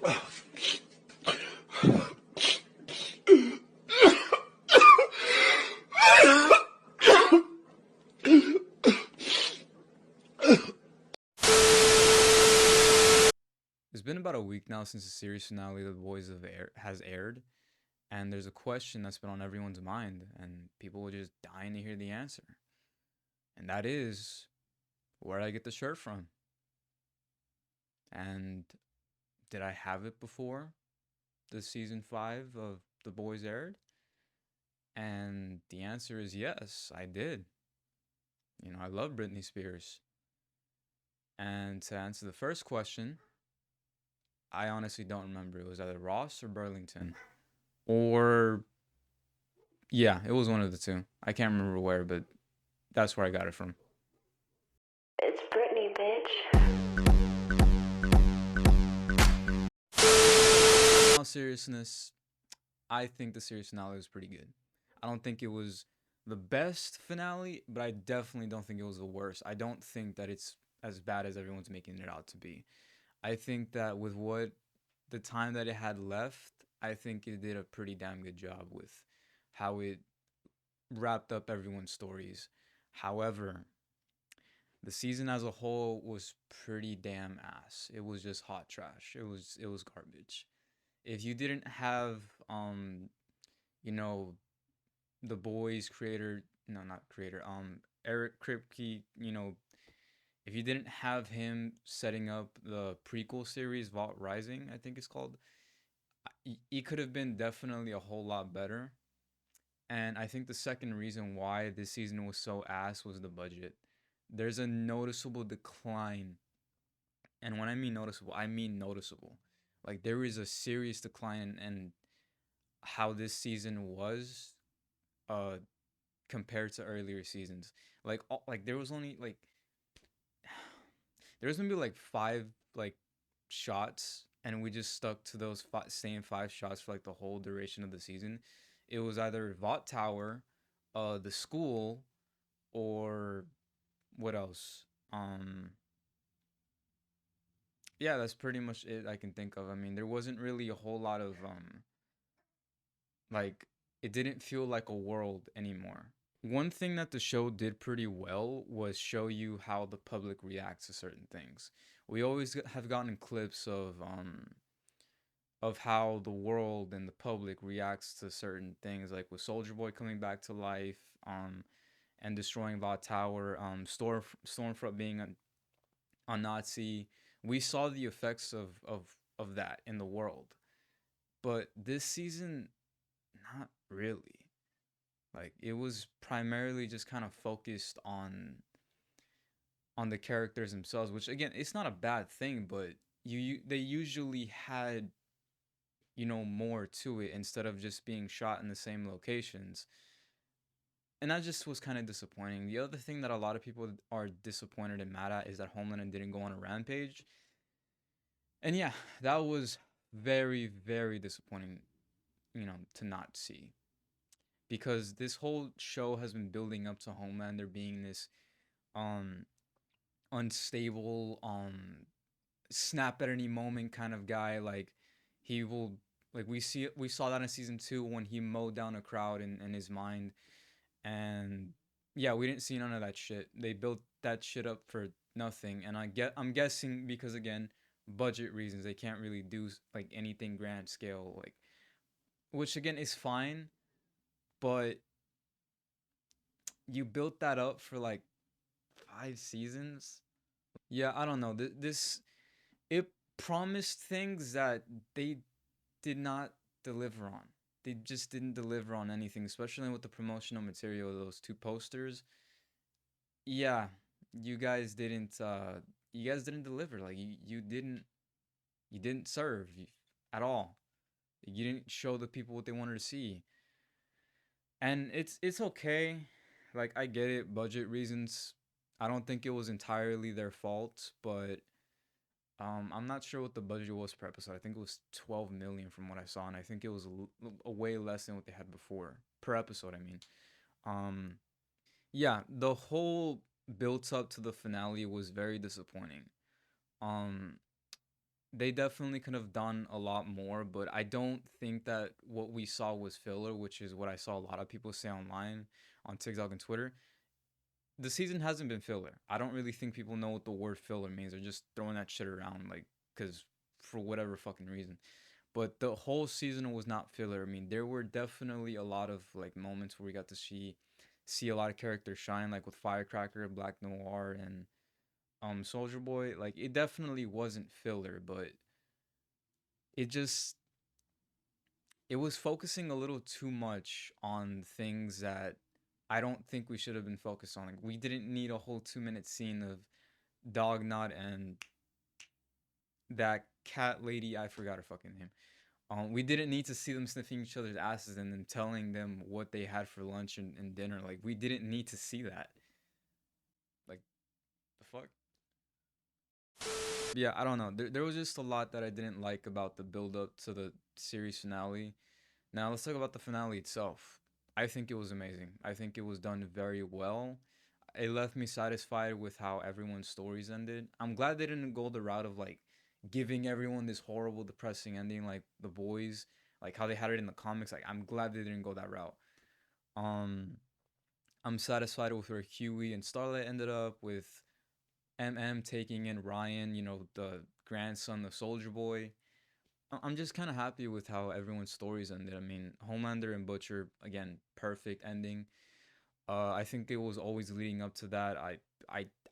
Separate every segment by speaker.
Speaker 1: It's been about a week now since the series finale of The Boys has aired, and there's a question that's been on everyone's mind, and people are just dying to hear the answer. And that is, where did I get the shirt from? And did I have it before the season 5 of The Boys aired? And the answer is yes, I did. I love Britney Spears. And to answer the first question, I honestly don't remember. It was either Ross or Burlington. Or, yeah, it was one of the two. I can't remember where, but that's where I got it from.
Speaker 2: It's Britney, bitch.
Speaker 1: In all seriousness, I think the series finale was pretty good. I don't think it was the best finale, but I definitely don't think it was the worst. I don't think that it's as bad as everyone's making it out to be. I think that with what the time that it had left, I think it did a pretty damn good job with how it wrapped up everyone's stories. However, the season as a whole was pretty damn ass. It was just hot trash. It was garbage. If you didn't have you know, the boys creator, no, not creator, Eric Kripke, if you didn't have him setting up the prequel series Vault Rising, I think it's called, it could have been definitely a whole lot better. And I think the second reason why this season was so ass was the budget. There's a noticeable decline. And when I mean noticeable, I mean noticeable. Like there is a serious decline in how this season was uh compared to earlier seasons. Like there was only like there was maybe like 5 like shots, and we just stuck to those same 5 shots for like the whole duration of the season. It was either Vought Tower, the school, or what else? Yeah, that's pretty much it I can think of. I mean, there wasn't really a whole lot of like it didn't feel like a world anymore. One thing that the show did pretty well was show you how the public reacts to certain things. We always have gotten clips of how the world and the public reacts to certain things, like with Soldier Boy coming back to life, and destroying Vought Tower, Stormfront being a Nazi. We saw the effects of that in the world, but this season, not really. Like it was primarily just kind of focused on the characters themselves, which again, it's not a bad thing, but they usually had more to it instead of just being shot in the same locations. And that just was kind of disappointing. The other thing that a lot of people are disappointed and mad at is that Homelander didn't go on a rampage. And yeah, that was very, very disappointing, to not see. Because this whole show has been building up to Homelander being this um unstable, snap at any moment kind of guy. Like he will, like we saw that in season 2 when he mowed down a crowd in his mind. And yeah, we didn't see none of that shit. They built that shit up for nothing. And I'm guessing because again, budget reasons, they can't really do like anything grand scale, like, which again is fine, but you built that up for like 5 seasons. Yeah, I don't know. This it promised things that they did not deliver on. They just didn't deliver on anything, especially with the promotional material, those 2 posters. Yeah, you guys didn't deliver. Like you didn't serve at all. You didn't show the people what they wanted to see. And it's okay. Like I get it, budget reasons. I don't think it was entirely their fault, but I'm not sure what the budget was per episode. I think it was 12 million from what I saw, and I think it was a way less than what they had before per episode. I mean, um, yeah, the whole built up to the finale was very disappointing. Um, They definitely could have done a lot more, but I don't think that what we saw was filler, which is what I saw a lot of people say online on TikTok and Twitter. The season hasn't been filler. I don't really think people know what the word filler means. They're just throwing that shit around, like, because for whatever fucking reason. But the whole season was not filler. I mean, there were definitely a lot of like moments where we got to see a lot of characters shine, like with Firecracker, Black Noir, and Soldier Boy. Like it definitely wasn't filler, but it just it was focusing a little too much on things that I don't think we should have been focused on. Like we didn't need a whole 2 minute scene of Dog Knot and that cat lady. I forgot her fucking name. We didn't need to see them sniffing each other's asses and then telling them what they had for lunch and dinner. Like we didn't need to see that. Like the fuck. Yeah, I don't know. There was just a lot that I didn't like about the build up to the series finale. Now let's talk about the finale itself. I think it was amazing. I think it was done very well. It left me satisfied with how everyone's stories ended. I'm glad they didn't go the route of like giving everyone this horrible, depressing ending like the boys, like how they had it in the comics. Like I'm glad they didn't go that route. Um, I'm satisfied with where Huey and Starlight ended up with MM taking in Ryan, the grandson of Soldier Boy. I'm just kind of happy with how everyone's stories ended. I mean, Homelander and Butcher again, perfect ending. I think it was always leading up to that. I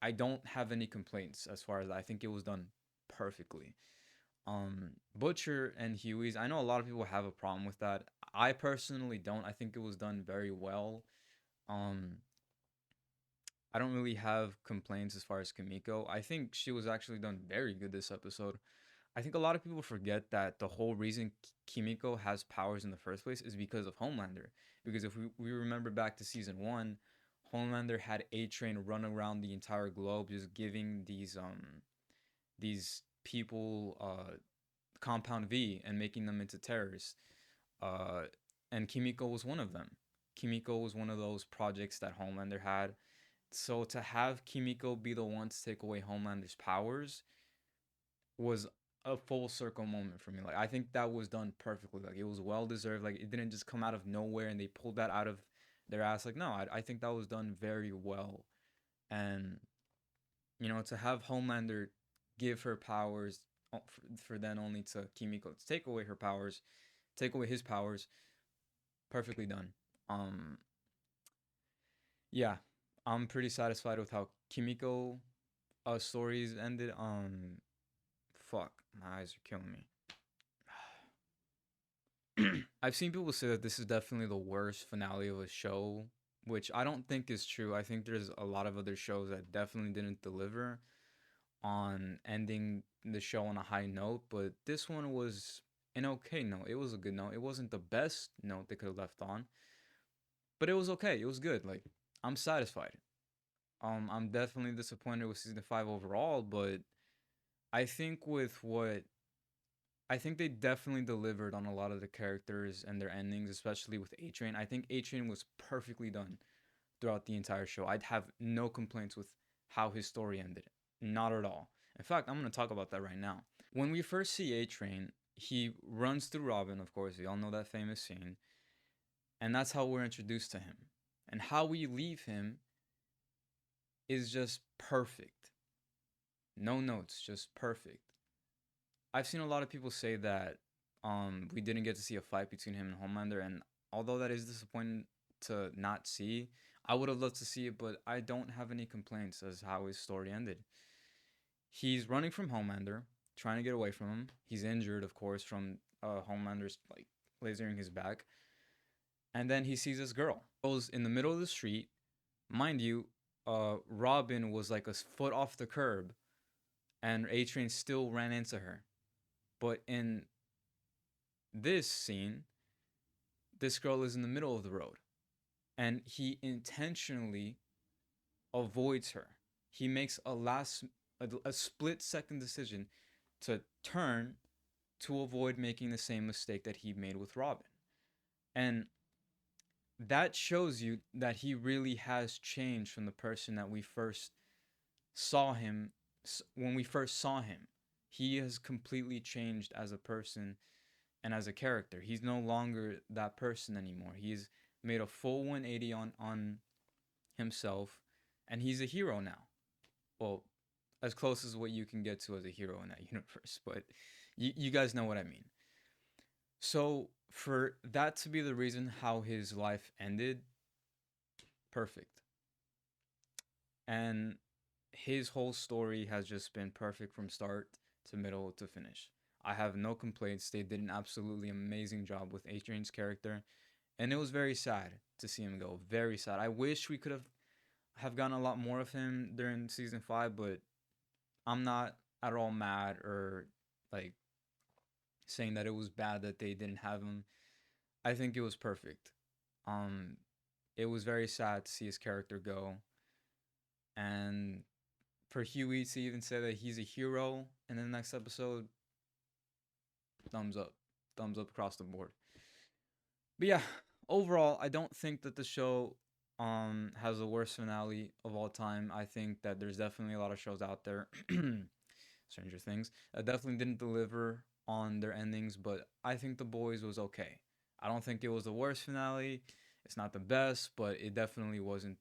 Speaker 1: I don't have any complaints as far as that. I think it was done perfectly. Butcher and Huey's. I know a lot of people have a problem with that. I personally don't. I think it was done very well. Um, I don't really have complaints as far as Kamiko. I think she was actually done very good this episode. I think a lot of people forget that the whole reason Kimiko has powers in the first place is because of Homelander. Because if we remember back to season one, Homelander had A Train run around the entire globe just giving these people compound V and making them into terrorists. Uh, and Kimiko was one of them. Kimiko was one of those projects that Homelander had. So to have Kimiko be the one to take away Homelander's powers was a full circle moment for me. Like I think that was done perfectly. Like it was well deserved. Like it didn't just come out of nowhere and they pulled that out of their ass. Like no, I think that was done very well. And to have Homelander give her powers for then only to Kimiko to take away her powers, take away his powers, perfectly done. Um, yeah, I'm pretty satisfied with how Kimiko stories ended. Fuck, my eyes are killing me. I've seen people say that this is definitely the worst finale of a show, which I don't think is true. I think there's a lot of other shows that definitely didn't deliver on ending the show on a high note, but this one was an okay note. It was a good note. It wasn't the best note they could have left on, but it was okay. It was good. Like I'm satisfied. I'm definitely disappointed with season 5 overall, but I think with what I think they definitely delivered on a lot of the characters and their endings, especially with A Train. I think A Train was perfectly done throughout the entire show. I'd have no complaints with how his story ended. Not at all. In fact, I'm going to talk about that right now. When we first see A Train, he runs through Robin, of course. We all know that famous scene. And that's how we're introduced to him. And how we leave him is just perfect. No notes, just perfect. I've seen a lot of people say that we didn't get to see a fight between him and Homelander, and although that is disappointing to not see, I would have loved to see it, but I don't have any complaints as how his story ended. He's running from Homelander, trying to get away from him. He's injured, of course, from Homelander's like lasering his back, and then he sees this girl. Goes in the middle of the street, mind you. Robin was like a foot off the curb, and A Train still ran into her. But in this scene, this girl is in the middle of the road and he intentionally avoids her. He makes a split second decision to turn to avoid making the same mistake that he made with Robin. And that shows you that he really has changed from the person that we first saw him when we first saw him. he has completely changed as a person and as a character. He's no longer that person anymore. He's made a full 180 on himself, and he's a hero now. Well, as close as what you can get to as a hero in that universe, but you guys know what I mean. So for that to be the reason how his life ended, perfect. And his whole story has just been perfect from start to middle to finish. I have no complaints. They did an absolutely amazing job with Adrian's character, and it was very sad to see him go. Very sad. I wish we could have gotten a lot more of him during season 5, but I'm not at all mad or like saying that it was bad that they didn't have him. I think it was perfect. Um, it was very sad to see his character go, and for Huey to even say that he's a hero in the next episode, thumbs up, thumbs up across the board. But yeah, overall, I don't think that the show has the worst finale of all time. I think that there's definitely a lot of shows out there, Stranger Things, that definitely didn't deliver on their endings, but I think The Boys was okay. I don't think it was the worst finale. It's not the best, but it definitely wasn't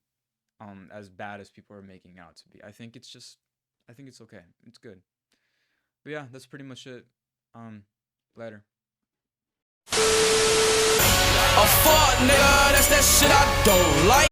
Speaker 1: as bad as people are making out to be. I think it's okay. It's good. But yeah, that's pretty much it. Later.
Speaker 3: A fuck nigga, that's that shit I don't like.